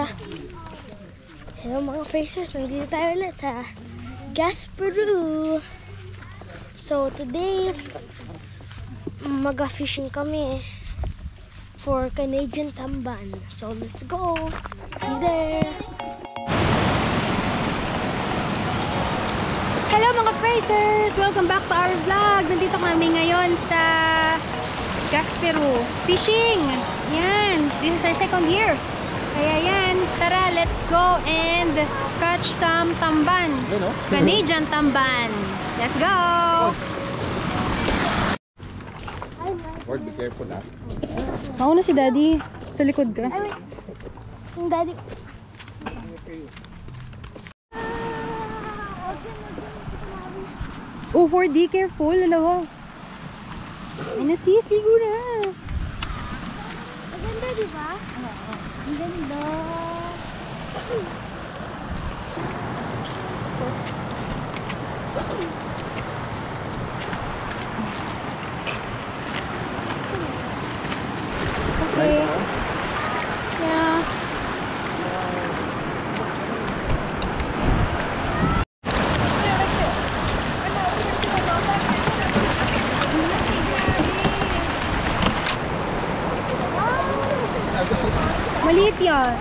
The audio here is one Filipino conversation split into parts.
Hello mga Frasers, nandito tayo ulit sa Gasperu. So today, mag-fishing kami for Canadian Tamban. So let's go! See you there! Hello mga Frasers! Welcome back to our vlog! Nandito kami ngayon sa Gasperu Fishing! Yan! This is our second year! Kaya yan, tara, let's go and catch some tamban. Canadian tamban. Let's go! Word, be careful ha. Mauna si Daddy. Sa likod ka. Ay, wait. Yung daddy. Oh, 4D, careful. Lalawa. Ay, nasis, ligo na. Maganda, di ba? Ang ganda. Okay. Yeah. Maliit yan.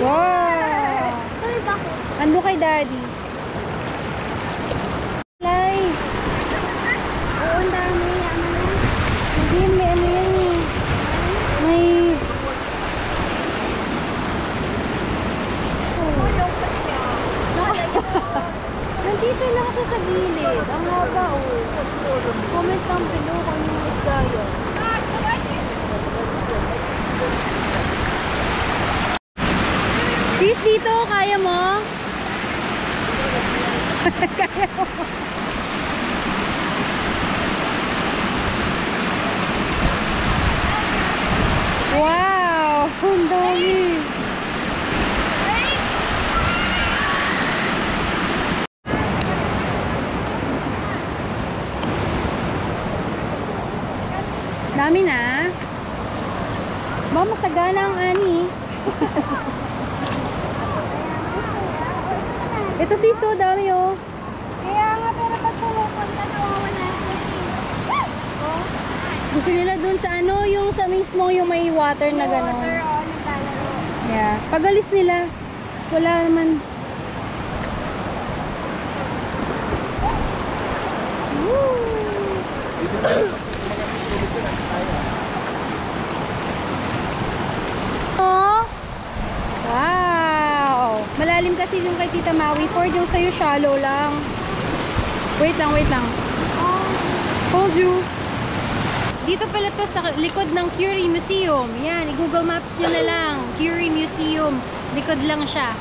Wow! Sorry, bakit? Ando kay Daddy. Lay. Oo, ang dami. Hindi, may ano yan eh. May... Nandito lang siya sa gilid. Ang haba oh. Comment down below kung yung isda yun. Sis, dito, kaya mo? Kaya mo? Wow! Ang dami! Dami na. Ba, masagana ang ani. Ito siso, dami oh. Kaya nga, pero pag pumupunta, nawawala yung Gusto nila dun sa ano, yung sa mismo yung may water na gano'n. water, oo, naglalaro. Yeah. Pag-alis nila, wala naman. Oh! Wow! Malalim kasi yung kay Tita Maui. Ford yung sa'yo shallow lang. Wait lang, wait lang. Hold you. Dito pala to sa likod ng Curie Museum. Yan, i-Google Maps nyo na lang. Curie Museum. Likod lang siya.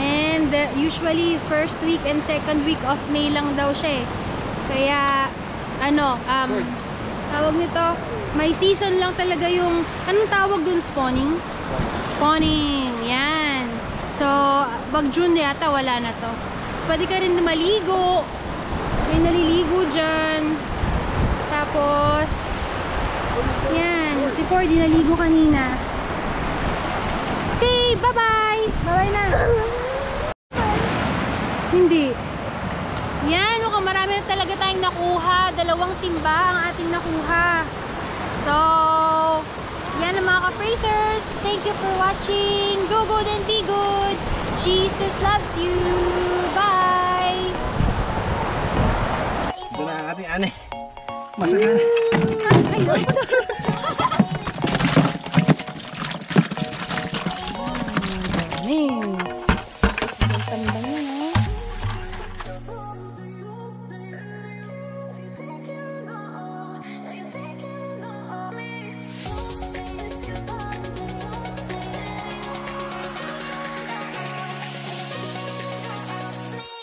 And usually first week and second week of May lang daw siya eh. Kaya ano, tawag nito, may season lang talaga yung, anong tawag dun? Spawning? Spawning. Yan. So, pag June yata wala na to. So, pwede ka rin maligo. May naliligo dyan. Tapos yan, before di naligo kanina. Okay, bye-bye! Bye-bye na! Hindi. Yan, mukhang marami na talaga tayong nakuha. 2 timba ang ating nakuha. So, yan ang mga ka-Frasers. Thank you for watching. Go good and be good. Jesus loves you. Bye! Ito na ang ating ane. Masagana. Ay,